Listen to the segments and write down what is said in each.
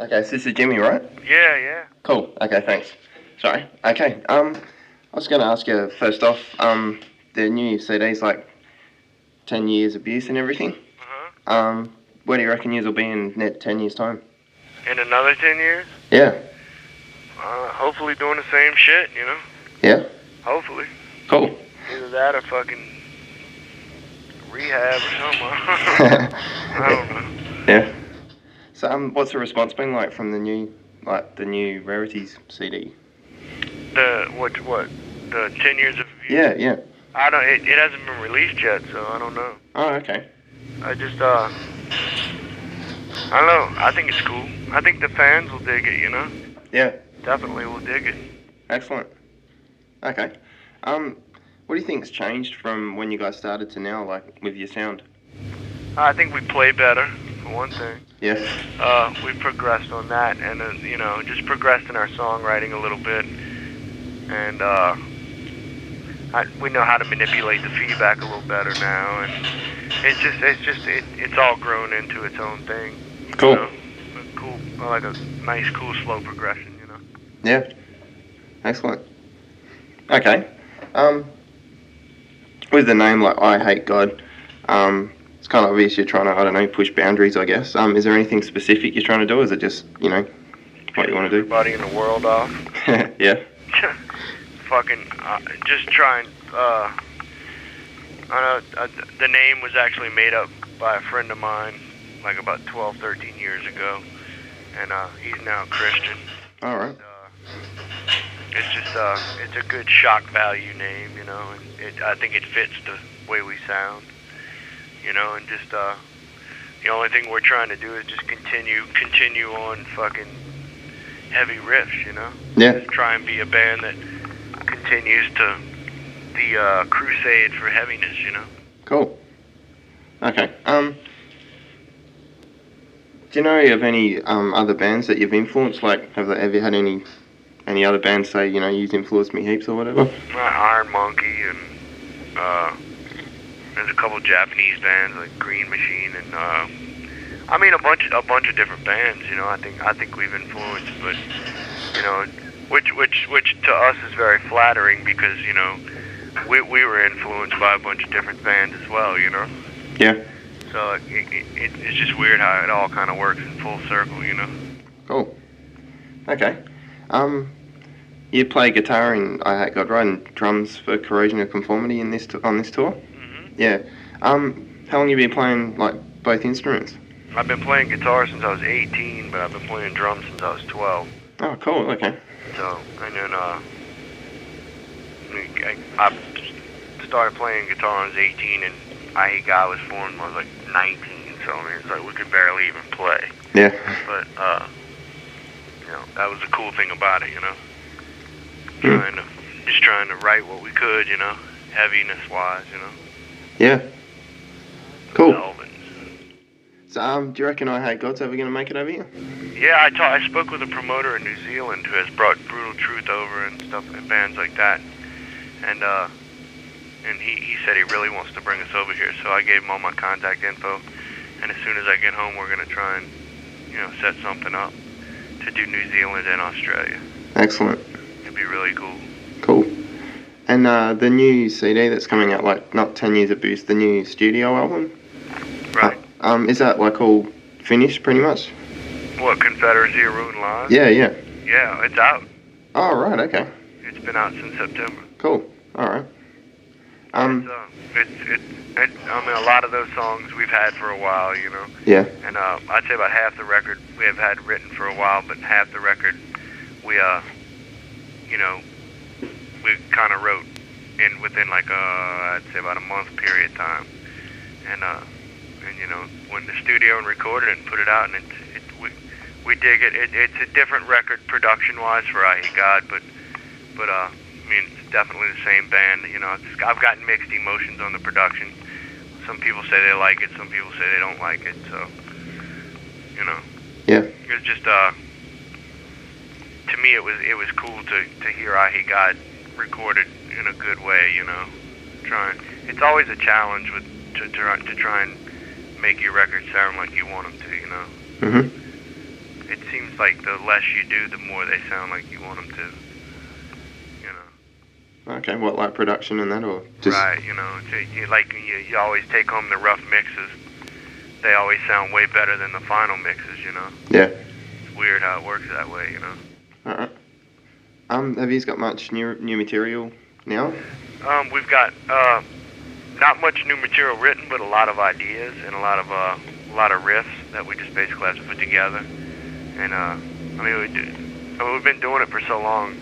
Okay, so this is Jimmy, right? Yeah, yeah. Cool. Okay, thanks. Sorry. Okay. I was going to ask you first off. The new CD's like 10 years abuse and everything. Where do you reckon yous will be in 10 years' time? In another 10 years? Yeah. Hopefully doing the same shit, you know? Yeah. Hopefully. Cool. Either that or fucking rehab or something. I don't know. Yeah. So, what's the response been like from the new Rarities CD? What? The 10 years of abuse? Yeah, yeah. I don't. It hasn't been released yet, so I don't know. Oh, okay. I just I don't know. I think it's cool. I think the fans will dig it, you know? Yeah. Definitely will dig it. Excellent. Okay. What do you think's changed from when you guys started to now, like with your sound? I think we play better, for one thing. Yeah. We've progressed on that, and you know, just progressed in our songwriting a little bit, and we know how to manipulate the feedback a little better now, and it's all grown into its own thing. Cool. You know? Cool, like a nice, cool, slow progression, you know. Yeah. Excellent. Okay. With the name like Eyehategod, it's kind of obvious you're trying to, I don't know, push boundaries, I guess. Is there anything specific you're trying to do, or is it just, you know, what you want to do? Everybody in the world off. Yeah. Fucking, just trying, I know, the name was actually made up by a friend of mine, like about 12, 13 years ago, and he's now Christian. All right. It's just, it's a good shock value name, you know, and I think it fits the way we sound, you know, and just, the only thing we're trying to do is just continue on fucking heavy riffs, you know? Yeah. Just try and be a band that continues to the crusade for heaviness, you know? Cool. Okay. Do you know of any other bands that you've influenced? Like, have you had any other bands say, you know, you've influenced me heaps or whatever? Iron Monkey, and there's a couple Japanese bands like Green Machine, and I mean a bunch of different bands. You know, I think we've influenced, but you know, which to us is very flattering because you know we were influenced by a bunch of different bands as well. You know. Yeah. So it's just weird how it all kind of works in full circle. You know. Cool. Okay. You play guitar in Eyehategod, right, and drums for Corrosion of Conformity on this tour? Mm-hmm. Yeah. How long have you been playing, like, both instruments? I've been playing guitar since I was 18, but I've been playing drums since I was 12. Oh, cool, okay. So, and then, I started playing guitar when I was 18, and Eyehategod was formed when I was, like, 19, so, I mean, it's like we could barely even play. Yeah. But, you know, that was the cool thing about it, you know? Trying to write what we could, you know, heaviness-wise, you know. Yeah. Cool. Melvins. So, do you reckon Eyehategod's ever going to make it over here? Yeah, I spoke with a promoter in New Zealand who has brought Brutal Truth over and stuff, and bands like that, and he said he really wants to bring us over here, so I gave him all my contact info, and as soon as I get home, we're going to try and, you know, set something up to do New Zealand and Australia. Excellent. It'd be really cool. Cool. And the new CD that's coming out, like, not 10 Years of Boost, the new studio album? Right. Is that, like, all finished, pretty much? What, Confederacy of Ruin Lies? Yeah, yeah. Yeah, it's out. Oh, right, okay. It's been out since September. Cool. All right. I mean, a lot of those songs we've had for a while, you know? Yeah. And I'd say about half the record we have had written for a while, but half the record we, you know, we kind of wrote within like I'd say about a month period of time, and you know, went to the studio and recorded it and put it out, and we dig it. It's a different record production wise for Eyehategod, but I mean it's definitely the same band. You know, I've gotten mixed emotions on the production. Some people say they like it, some people say they don't like it. So you know, yeah, it's just to me, it was cool to hear Eyehategod recorded in a good way, you know. It's always a challenge to try and make your record sound like you want them to, you know. Mhm. it seems like the less you do, the more they sound like you want them to. You know. Okay, what, like production and that, or just... Right, you know, you always take home the rough mixes. They always sound way better than the final mixes, you know. Yeah. It's weird how it works that way, you know. Alright. Have you got much new material now? We've got not much new material written, but a lot of ideas and a lot of riffs that we just basically have to put together. And I mean, we've been doing it for so long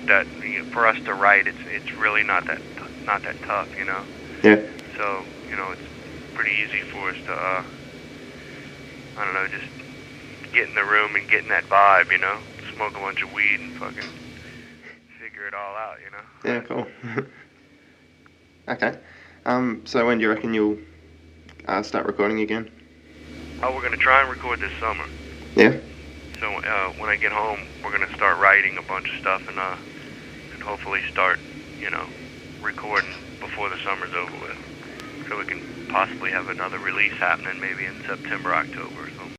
that you know, for us to write, it's really not that tough, you know. Yeah. So you know, it's pretty easy for us to I don't know, just get in the room and get in that vibe, you know, smoke a bunch of weed and fucking figure it all out, you know. Yeah, cool. Okay. So when do you reckon you'll start recording again? Oh, we're gonna try and record this summer. Yeah. So when I get home, we're gonna start writing a bunch of stuff and hopefully start, you know, recording before the summer's over with, so we can possibly have another release happening maybe in September, October or something.